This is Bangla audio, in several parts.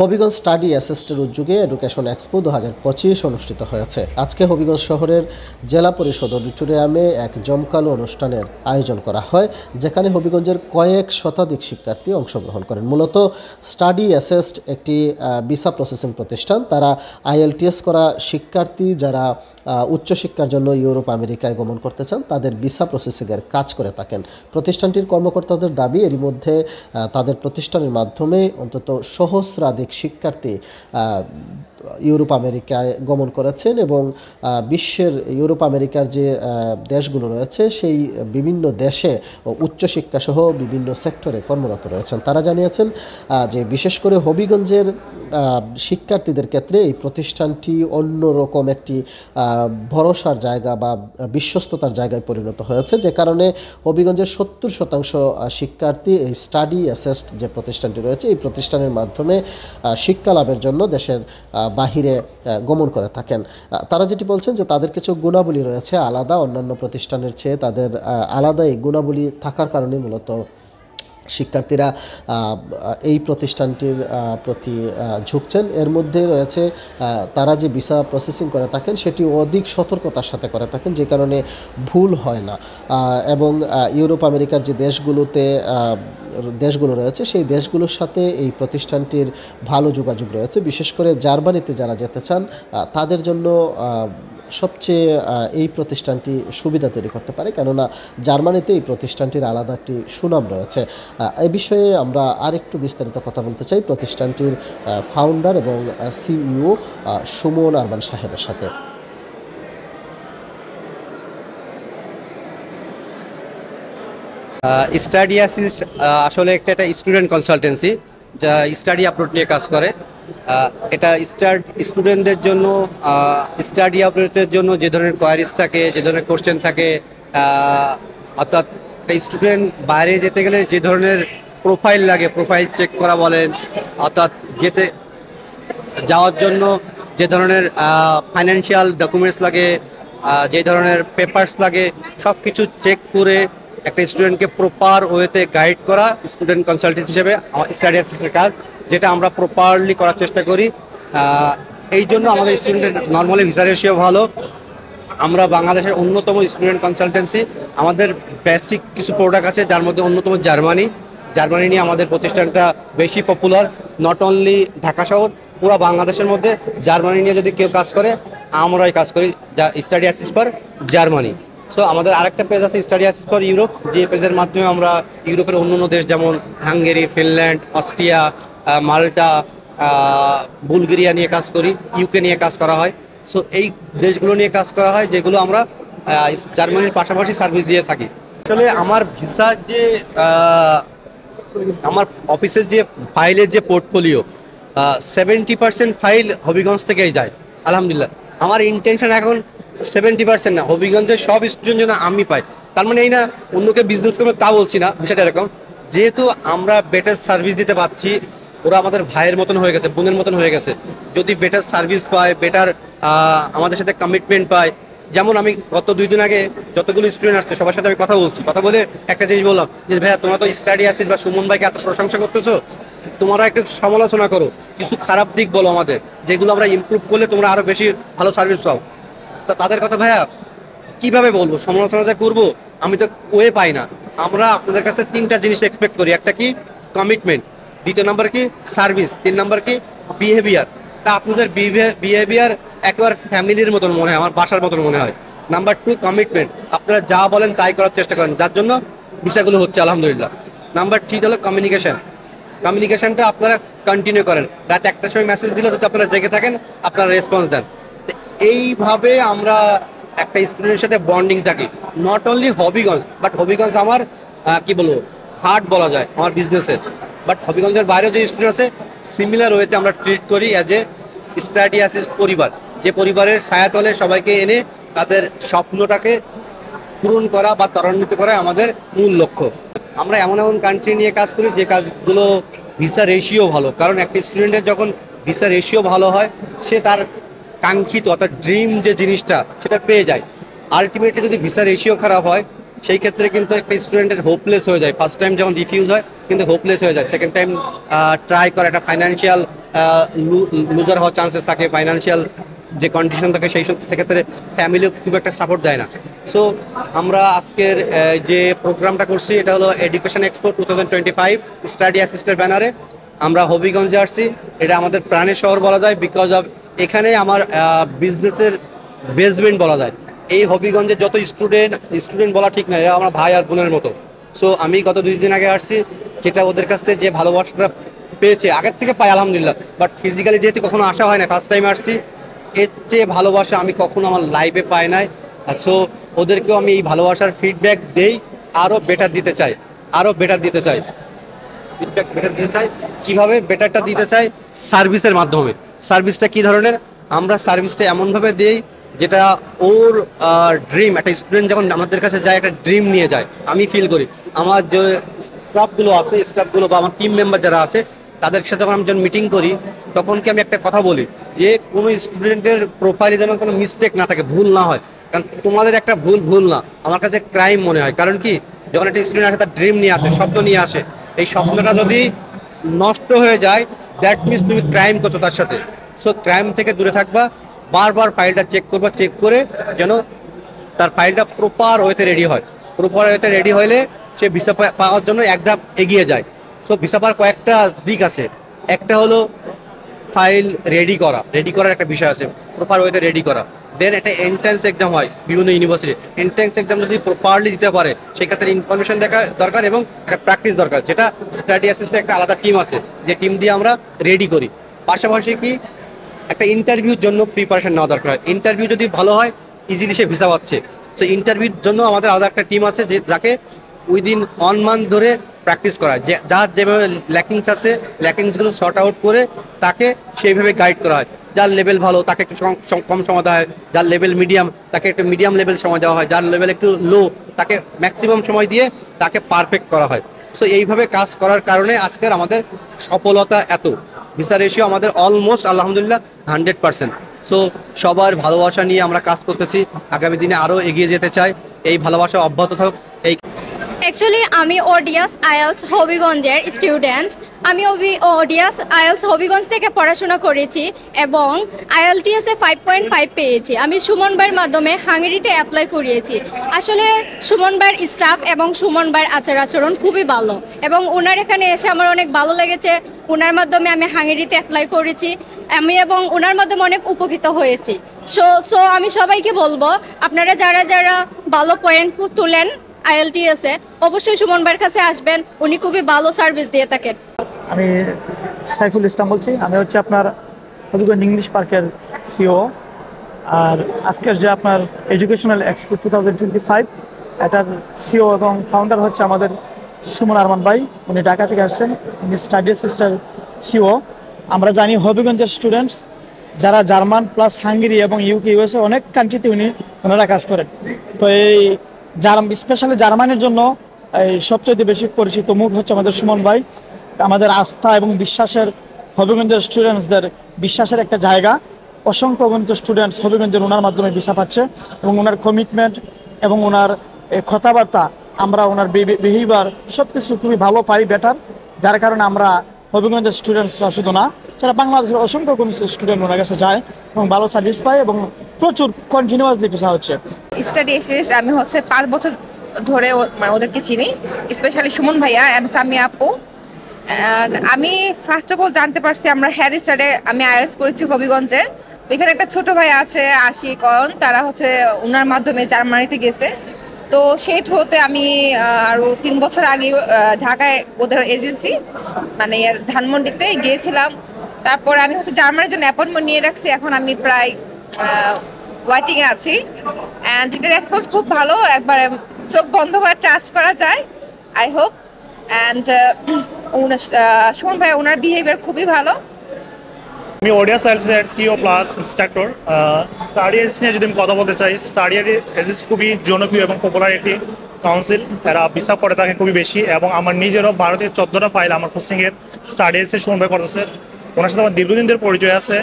হবিগঞ্জ স্টাডি অ্যাসিস্টের উদ্যোগে এডুকেশন এক্সপো 2025 অনুষ্ঠিত হয়েছে। আজকে হবিগঞ্জ শহরের জেলা পরিষদ অডিটোরিয়ামে এক জমকালো অনুষ্ঠানের আয়োজন করা হয়, যেখানে হবিগঞ্জের কয়েক শতাধিক শিক্ষার্থী অংশগ্রহণ করেন। মূলত স্টাডি অ্যাসিস্ট একটি ভিসা প্রসেসিং প্রতিষ্ঠান। তারা IELTS করা শিক্ষার্থী যারা উচ্চশিক্ষার জন্য ইউরোপ আমেরিকায় গমন করতে চান তাদের ভিসা প্রসেসিংয়ের কাজ করে থাকেন। প্রতিষ্ঠানটির কর্মকর্তাদের দাবি, এরই মধ্যে তাদের প্রতিষ্ঠানের মাধ্যমে অন্তত সহস্রাধিক শিক্ষার্থী ইউরোপ আমেরিকায় গমন করেছেন এবং বিশ্বের ইউরোপ আমেরিকার যে দেশগুলো রয়েছে সেই বিভিন্ন দেশে উচ্চশিক্ষাসহ বিভিন্ন সেক্টরে কর্মরত রয়েছেন। তারা জানিয়েছেন যে বিশেষ করে হবিগঞ্জের শিক্ষার্থীদের ক্ষেত্রে এই প্রতিষ্ঠানটি অন্যরকম একটি ভরসার জায়গা বা বিশ্বস্ততার জায়গায় পরিণত হয়েছে, যে কারণে হবিগঞ্জের 70% শিক্ষার্থী এই স্টাডি অ্যাসেস্ট যে প্রতিষ্ঠানটি রয়েছে এই প্রতিষ্ঠানের মাধ্যমে শিক্ষা লাভের জন্য দেশের বাহিরে গমন করে থাকেন। তারা যেটি বলছেন যে তাদের কিছু গুণাবলী রয়েছে আলাদা, অন্যান্য প্রতিষ্ঠানের চেয়ে তাদের আলাদা এই গুণাবলী থাকার কারণে মূলত শিক্ষার্থীরা এই প্রতিষ্ঠানটির প্রতি ঝুঁকছেন। এর মধ্যে রয়েছে তারা যে ভিসা প্রসেসিং করে থাকেন সেটি অধিক সতর্কতার সাথে করে থাকেন, যে কারণে ভুল হয় না এবং ইউরোপ আমেরিকার যে দেশগুলো রয়েছে সেই দেশগুলোর সাথে এই প্রতিষ্ঠানটির ভালো যোগাযোগ রয়েছে। বিশেষ করে জার্মানিতে যারা যেতে চান তাদের জন্য সবচেয়ে এই প্রতিষ্ঠানটি সুবিধা তৈরি করতে পারে, কেননা জার্মানিতে এই প্রতিষ্ঠানটির আলাদা একটি সুনাম রয়েছে। এ বিষয়ে আমরা আরেকটু বিস্তারিত কথা বলতে চাই প্রতিষ্ঠানটির ফাউন্ডার এবং CEO সুমন আরমান সাহেবের সাথে। স্টাডি অ্যাসিস্ট আসলে একটা স্টুডেন্ট কনসালটেন্সি যা স্টাডি আপলোড নিয়ে কাজ করে। এটা স্টুডেন্টদের জন্য স্টাডি আপলোডের জন্য যে ধরনের কোয়ারিজ থাকে, যে ধরনের কোশ্চেন থাকে, অর্থাৎ স্টুডেন্ট বাইরে যেতে গেলে যে ধরনের প্রোফাইল লাগে, প্রোফাইল চেক করা বলেন, অর্থাৎ যাওয়ার জন্য যে ধরনের ফাইন্যান্সিয়াল ডকুমেন্টস লাগে, যে ধরনের পেপারস লাগে, সব কিছু চেক করে একটা স্টুডেন্টকে প্রপার ওয়েতে গাইড করা স্টুডেন্ট কনসালটেন্সি হিসেবে স্টাডি অ্যাসিস্টেন্টের কাজ, যেটা আমরা প্রপারলি করার চেষ্টা করি। এই জন্য আমাদের স্টুডেন্টের নর্মালি ভিসা রেশিও ভালো। আমরা বাংলাদেশের অন্যতম স্টুডেন্ট কনসালটেন্সি। আমাদের বেসিক কিছু প্রোডাক্ট আছে, যার মধ্যে অন্যতম জার্মানি নিয়ে আমাদের প্রতিষ্ঠানটা বেশি পপুলার। নট অনলি ঢাকা শহর, পুরো বাংলাদেশের মধ্যে জার্মানি নিয়ে যদি কেউ কাজ করে আমরাই কাজ করি, যা study assist for Germany. So আমাদের আরেকটা পেজ আছে স্টাডি অ্যাসিস্ট ফর ইউরোপ, যে পেজের মাধ্যমে আমরা ইউরোপের অন্যান্য দেশ যেমন হাঙ্গেরি, ফিনল্যান্ড, অস্ট্রিয়া, মাল্টা, বুলগেরিয়া নিয়ে কাজ করি, UK নিয়ে কাজ করা হয়। সো এই দেশগুলো নিয়ে কাজ করা হয়, যেগুলো আমরা জার্মানির পাশাপাশি সার্ভিস দিয়ে থাকি। আসলে আমার ভিসার যে আমার অফিসের যে ফাইলের যে পোর্টফোলিও 70% ফাইল হবিগঞ্জ থেকেই যায় আলহামদুলিল্লাহ। আমার ইন্টেনশন এখন 70% না, হবিগঞ্জের সব স্টুডেন্ট যেন আমি পাই। তার মানে এই না অন্যকে বিজনেস করবে তা বলছি না, বিষয়টা এরকম, যেহেতু আমরা বেটার সার্ভিস দিতে পারছি, ওরা আমাদের ভাইয়ের মতন হয়ে গেছে, বোনের মতন হয়ে গেছে। যদি বেটার সার্ভিস পায়, বেটার আমাদের সাথে কমিটমেন্ট পায়, যেমন আমি গত 2 দিন আগে যতগুলো স্টুডেন্ট আসছে সবার সাথে আমি কথা বলে একটা জিনিস বললাম যে ভাইয়া তোমরা তো স্টাডি অ্যাসিস্ট বা সুমন ভাইকে এত প্রশংসা করতেছো, তোমরা একটু সমালোচনা করো, কিছু খারাপ দিক বলো আমাদের, যেগুলো আমরা ইমপ্রুভ করলে তোমরা আরো বেশি ভালো সার্ভিস পাও। তা তাদের কথা ভাইয়া কিভাবে বলবো, সমালোচনা যা করবো আমি তো ওয়ে পাই না। আমরা আপনাদের কাছে 3টা জিনিস এক্সপেক্ট করি। একটা কি কমিটমেন্ট, 2 নাম্বার কি সার্ভিস, 3 নাম্বার কি বিহেভিয়ার। তা আপনাদের বিহেভিয়ার একেবারে ফ্যামিলির মতন মনে হয়, আমার বাসার মতন মনে হয়। নাম্বার 2 কমিটমেন্ট, আপনারা যা বলেন তাই করার চেষ্টা করেন, যার জন্য বিষয়গুলো হচ্ছে আলহামদুলিল্লাহ। নাম্বার 3 হলো কমিউনিকেশনটা আপনারা কন্টিনিউ করেন। রাত 1টার সময় মেসেজ দিলে যদি আপনারা জেগে থাকেন আপনারা রেসপন্স দেন। এইভাবে আমরা একটা স্টুডেন্টের সাথে বন্ডিং থাকি। Not only Habiganj, but Habiganj আমার কি বলবো হার্ট বলা যায় আমার বিজনেসের। বাট হবিগঞ্জের বাইরেও যে স্টুডেন্ট আছে সিমিলার ওয়েতে আমরা ট্রিট করি অ্যাজ এ স্টাডি অ্যাসিস্ট পরিবার, যে পরিবারের ছায়াতলে সবাইকে এনে তাদের স্বপ্নটাকে পূরণ করা বা ত্বরান্বিত করা আমাদের মূল লক্ষ্য। আমরা এমন কান্ট্রি নিয়ে কাজ করি যে কাজগুলো ভিসা রেশিও ভালো, কারণ একটা স্টুডেন্টের যখন ভিসা রেশিও ভালো হয় সে তার কাঙ্ক্ষিত অর্থাৎ ড্রিম যে জিনিসটা সেটা পেয়ে যায়। আলটিমেটলি যদি ভিসা রেশিও খারাপ হয় সেই ক্ষেত্রে কিন্তু একটা স্টুডেন্টের হোপলেস হয়ে যায়। ফার্স্ট টাইম যখন রিফিউজ হয় কিন্তু হোপলেস হয়ে যায়, সেকেন্ড টাইম ট্রাই করে একটা ফাইন্যান্সিয়াল লুজার হওয়ার চান্সেস থাকে, ফাইন্যান্সিয়াল যে কন্ডিশন থাকে সেই সব ক্ষেত্রে ফ্যামিলি খুব একটা সাপোর্ট দেয় না। সো আমরা আজকের যে প্রোগ্রামটা করছি এটা হলো এডুকেশন এক্সপো 2025 স্টাডি অ্যাসিস্টের ব্যানারে। আমরা হবিগঞ্জে আসছি, এটা আমাদের প্রাণের শহর বলা যায়, বিকজ অফ এখানে আমার বিজনেসের বেসমেন্ট বলা যায়। এই হবিগঞ্জের যত স্টুডেন্ট বলা ঠিক না, এরা আমার ভাই আর বোনের মতো। সো আমি গত 2 দিন আগে আসছি, যেটা ওদের কাছ থেকে যে ভালোবাসাটা পেয়েছে আগের থেকে পাই আলহামদুলিল্লাহ, বাট ফিজিক্যালি যেহেতু কখনো আসা হয় না, ফার্স্ট টাইম আসছি, এর চেয়ে ভালোবাসা আমি কখনো আমার লাইফে পাই নাই। সো ওদেরকেও আমি এই ভালোবাসার ফিডব্যাক দেই, আরও বেটার দিতে চাই, ফিডব্যাক বেটার দিতে চাই। কীভাবে বেটারটা দিতে চাই? সার্ভিসের মাধ্যমে। সার্ভিসটা কী ধরনের? আমরা সার্ভিসটা এমনভাবে দিই যেটা ওর ড্রিম, একটা স্টুডেন্ট যখন আমাদের কাছে যায় একটা ড্রিম নিয়ে যায়, আমি ফিল করি। আমার যে স্টাফগুলো বা আমার টিম মেম্বার যারা আছে তাদের সাথে যখন আমি মিটিং করি, তখন কি আমি একটা কথা বলি যে কোনো স্টুডেন্টের প্রোফাইলে যেন কোনো মিস্টেক না থাকে, ভুল না হয়। কারণ তোমাদের একটা ভুল না, আমার কাছে ক্রাইম মনে হয়। কারণ কি, যখন একটা স্টুডেন্ট আসে তার ড্রিম নিয়ে আসে, স্বপ্ন নিয়ে আসে, এই স্বপ্নটা যদি নষ্ট হয়ে যায় দ্যাট মিনস তুমি ক্রাইম করছো তার সাথে। সো ক্রাইম থেকে দূরে থাকবা, বারবার ফাইলটা চেক করবা, চেক করে যেন তার ফাইলটা প্রপার ওয়েতে রেডি হয়। প্রপার ওয়েতে রেডি হলে সে ভিসা পাওয়ার জন্য এক ধাপ এগিয়ে যায়। সো ভিসা পাওয়ার কয়েকটা দিক আছে। একটা হলো ফাইল রেডি করার একটা বিষয় আছে, প্রপার ওয়েতে রেডি করা। দেন একটা এন্ট্রান্স এক্সাম হয় বিভিন্ন ইউনিভার্সিটি, এন্ট্রান্স এক্সাম যদি প্রপারলি দিতে পারে সেক্ষেত্রে ইনফরমেশন দেখা দরকার এবং একটা প্র্যাকটিস দরকার, যেটা স্টাডি অ্যাসিস্টে একটা আলাদা টিম আছে, যে টিম দিয়ে আমরা রেডি করি। পাশাপাশি কি একটা ইন্টারভিউর জন্য প্রিপারেশন নেওয়া দরকার হয়। ইন্টারভিউ যদি ভালো হয় ইজিলি সে ভিসা পাচ্ছে। সো ইন্টারভিউর জন্য আমাদের আলাদা একটা টিম আছে, যে যাকে উইদিন 1 মান্থ ধরে প্র্যাকটিস করা, যে যার যেভাবে ল্যাকিংস আছে ল্যাকিংসগুলো সর্ট আউট করে তাকে সেইভাবে গাইড করা হয়। যার লেভেল ভালো তাকে একটু কম সময় দেওয়া হয়, যার লেভেল মিডিয়াম তাকে একটু মিডিয়াম লেভেল সময় দেওয়া হয়, যার লেভেল একটু লো তাকে ম্যাক্সিমাম সময় দিয়ে তাকে পারফেক্ট করা হয়। সো এইভাবে কাজ করার কারণে আজকের আমাদের সফলতা এত। ভিসা রেশিও আমাদের অলমোস্ট আলহামদুলিল্লাহ 100%। সো সবার ভালোবাসা নিয়ে আমরা কাজ করতেছি, আগামী দিনে আরও এগিয়ে যেতে চাই। এই ভালোবাসা অব্যাহত থাকুক। এই অ্যাকচুয়ালি আমি ওডিয়াস আইএলস হবিগঞ্জের স্টুডেন্ট। আমি ওডিয়াস আইএলস হবিগঞ্জ থেকে পড়াশোনা করেছি এবং IELTS 5.5 পেয়েছি। আমি সুমন ভাইয়ের মাধ্যমে হাঙ্গেরিতে অ্যাপ্লাই করিয়েছি। আসলে সুমন ভাইয়ের স্টাফ এবং সুমন ভাইয়ের আচরণ খুবই ভালো এবং ওনার এখানে এসে আমার অনেক ভালো লেগেছে। ওনার মাধ্যমে আমি হাঙ্গেরিতে অ্যাপ্লাই করেছি, আমি এবং ওনার মাধ্যমে অনেক উপকৃত হয়েছি। সো আমি সবাইকে বলবো, আপনারা যারা ভালো পয়েন্ট তুলেন IELTS অবশ্যই সুমন ভাইয়ের কাছে আসবেন, উনি খুবই ভালো সার্ভিস দিয়ে থাকেন। আমি সাইফুল ইসলাম বলছি, আমি হচ্ছে আপনার হবিগঞ্জ ইংলিশ পার্কের সিও। আর আজকের যে আপনার এডুকেশনাল এক্সপো 2025 এটার সিও এবং ফাউন্ডার হচ্ছে আমাদের সুমন আরমান ভাই, উনি ঢাকা থেকে আসছেন, উনি স্টাডি অ্যাসিস্ট্যান্ট সিও। আমরা জানি হবিগঞ্জের স্টুডেন্টস যারা জার্মান প্লাস হাঙ্গেরি এবং UK USA অনেক কান্ট্রিতে ওনারা কাজ করেন। তো এই স্পেশালি জার্মানির জন্য এই সবচেয়ে বেশি পরিচিত মুখ হচ্ছে আমাদের সুমন ভাই। আমাদের আস্থা এবং বিশ্বাসের, হবিগঞ্জের স্টুডেন্টসদের বিশ্বাসের একটা জায়গা। অসংখ্য অগণিত স্টুডেন্টস হবিগঞ্জের ওনার মাধ্যমে ভিসা পাচ্ছে এবং ওনার কমিটমেন্ট এবং ওনার কথাবার্তা, আমরা ওনার বিহেভিয়ার সব কিছু খুবই ভালো পাই, বেটার। যার কারণে আমরা হবিগঞ্জের স্টুডেন্টসরা শুধু না, সারা বাংলাদেশের অসংখ্য স্টুডেন্ট ওনার কাছে যায় এবং ভালো সার্ভিস পায় এবং প্রচুর কন্টিনিউয়াসলি ভিসা হচ্ছে। স্টাডি অ্যাসিস্ট আমি হচ্ছে 5 বছর ধরে মানে ওদেরকে চিনি, স্পেশালি সুমন ভাইয়া অ্যান্ড সামি আপু। আমি ফার্স্ট অফ অল জানতে পারছি আমরা হ্যারিস্টারে আমি IELTS করেছি হবিগঞ্জের। তো এখানে একটা ছোট ভাই আছে আশিকন, তারা হচ্ছে ওনার মাধ্যমে জার্মানিতে গেছে। তো সেই থ্রুতে আমি আরও 3 বছর আগে ঢাকায় ওদের এজেন্সি মানে ধানমন্ডিতে গিয়েছিলাম। তারপরে আমি হচ্ছে জার্মানির জন্য অ্যাপয়েন্টমেন্ট নিয়ে রাখছি, এখন আমি প্রায় ওয়েটিংয়ে আছি। অ্যান্ড এটা রেসপন্স খুব ভালো, একবার চোখ বন্ধ করে ট্রাস্ট করা যায়, আই হোপ। অ্যান্ড সুমন ভাই ওনার বিহেভিয়ার খুবই ভালো। আমি ওডিয়াস আইএলটিএস সিও প্লাস ইনস্ট্রাক্টর। স্টাডি অ্যাসিস্ট নিয়ে যদি আমি কথা বলতে চাই, স্টাডি অ্যাসিস্ট খুবই জনপ্রিয় এবং পপুলার একটি কাউন্সিল। এরা বিশ্বাস করে থাকে খুবই বেশি এবং আমার নিজেরও 12 থেকে 14টা ফাইল আমার কোচিংয়ের স্টাডি অ্যাসিস্ট সুমন ভাই করতেছে। ওনার সাথে আমার দীর্ঘদিন ধরে পরিচয় আছে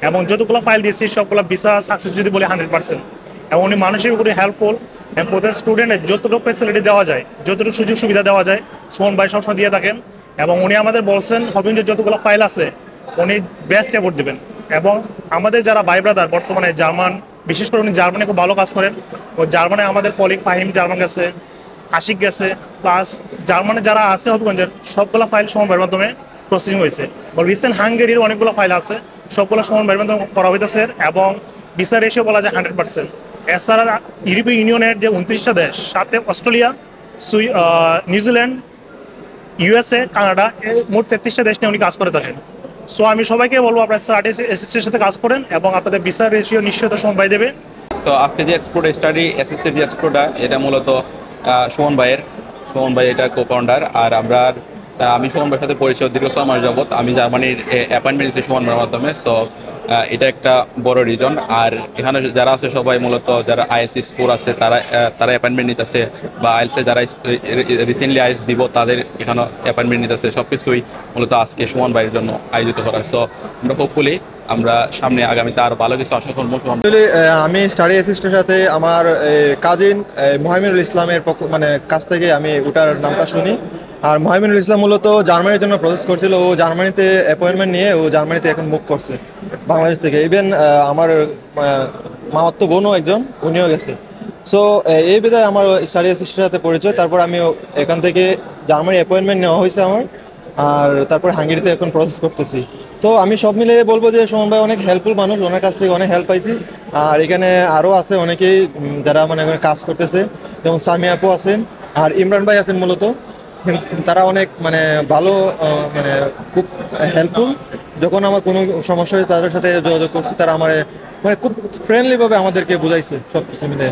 এবং যতগুলো ফাইল দিয়েছি সবগুলো ভিসা সাকসেস যদি বলি 100%। এবং উনি মানুষের উপরে হেল্পফুল এবং প্রত্যেক স্টুডেন্টের যতটুকু ফ্যাসিলিটি দেওয়া যায়, যতটুকু সুযোগ সুবিধা দেওয়া যায় সুমন ভাই সবসময় দিয়ে থাকেন। এবং উনি আমাদের বলছেন হবিগঞ্জের যতগুলো ফাইল আছে উনি বেস্ট এফোর্ট দেবেন। এবং আমাদের যারা ভাই ব্রাদার বর্তমানে জার্মান, বিশেষ করে উনি জার্মানি খুব ভালো কাজ করেন। ও জার্মানে আমাদের কলিগ ফাহিম জার্মান গেছে, আশিক গেছে, প্লাস জার্মানে যারা আছে হবিগঞ্জের সবগুলো ফাইল সুমন ভাইয়ের মাধ্যমে প্রসেসিং হয়েছে। এবং রিসেন্ট হাঙ্গেরির অনেকগুলো ফাইল আছে, সবগুলো সুমন ভাইয়ের মাধ্যমে করা হইতেছে এবং ভিসা রেশিও বলা যায় 100%। এছাড়া ইউরোপীয় ইউনিয়নের যে 29টা দেশ, সাথে অস্ট্রেলিয়া, নিউজিল্যান্ড, ইউএসএ, কানাডা, মোট 33টা দেশ নিয়ে উনি কাজ করে থাকেন। সো আমি সবাইকে বলবো আপনার স্টাডি অ্যাসিস্টের সাথে কাজ করেন এবং আপনাদের ভিসা রেশিও নিশ্চয়তা সুমন ভাই দেবে। সো আজকে যে এক্সপোর্ট স্টাডি অ্যাসিস্টের যে এক্সপোর্টটা, এটা মূলত সুমন ভাই এটা কো-ফাউন্ডার। আর আমি সুমন ভাইয়ের সাথে পরিচয় দীর্ঘ 6 মাস যাবত। আমি জার্মানির অ্যাপয়েন্টমেন্ট নিয়েছি সুমন ভাইয়ের মাধ্যমে। সো এটা একটা বড় রিজন। আর এখানে যারা আছে সবাই মূলত যারা আইএলস স্কোর আছে তারা অ্যাপয়েন্টমেন্ট নিতেছে, বা আইএলসে যারা রিসেন্টলি আইএলস দিব তাদের এখানে অ্যাপয়েন্টমেন্ট নিতেছে। সব কিছুই মূলত আজকে সুমন ভাইয়ের জন্য আয়োজিত করা। সো আমরা হোপফুলি আমরা সামনে আগামীতে আরও ভালো কিছু আশা করবো। আমি স্টাডি অ্যাসিস্টেন্টের সাথে আমার কাজিন মোহামিনুল ইসলামের কাছ থেকে আমি ওটার নামটা শুনি। আর মোহামিনুল ইসলাম মূলত জার্মানির জন্য প্রসেস করছিল। ও জার্মানিতে অ্যাপয়েন্টমেন্ট নিয়ে ও জার্মানিতে এখন মুভ করছে বাংলাদেশ থেকে। ইভেন আমার মামাতো বোনও একজন, উনিও গেছে। সো এই বিধায় আমার স্টাডি অ্যাসিস্ট্যান্টের সাথে পরিচয়। তারপর আমি এখান থেকে জার্মানি অ্যাপয়েন্টমেন্ট নেওয়া হয়েছে আমার, আর তারপর হাঙ্গেরিতে এখন প্রসেস করতেছি। তো আমি সব মিলে বলবো যে সুমন ভাই অনেক হেল্পফুল মানুষ, ওনার কাছ থেকে অনেক হেল্প পাইছি। আর এখানে আরও আছে অনেকেই যারা এখানে কাজ করতেছে, যেমন সামি আপু আছেন আর ইমরান ভাই আছেন মূলত। তারা অনেক ভালো, খুব হেল্পফুল। যখন আমার কোনো সমস্যা হয় তাদের সাথে যোগাযোগ করছি, তারা আমার খুব ফ্রেন্ডলিভাবে আমাদেরকে বুঝাইছে সব কিছু মিলে।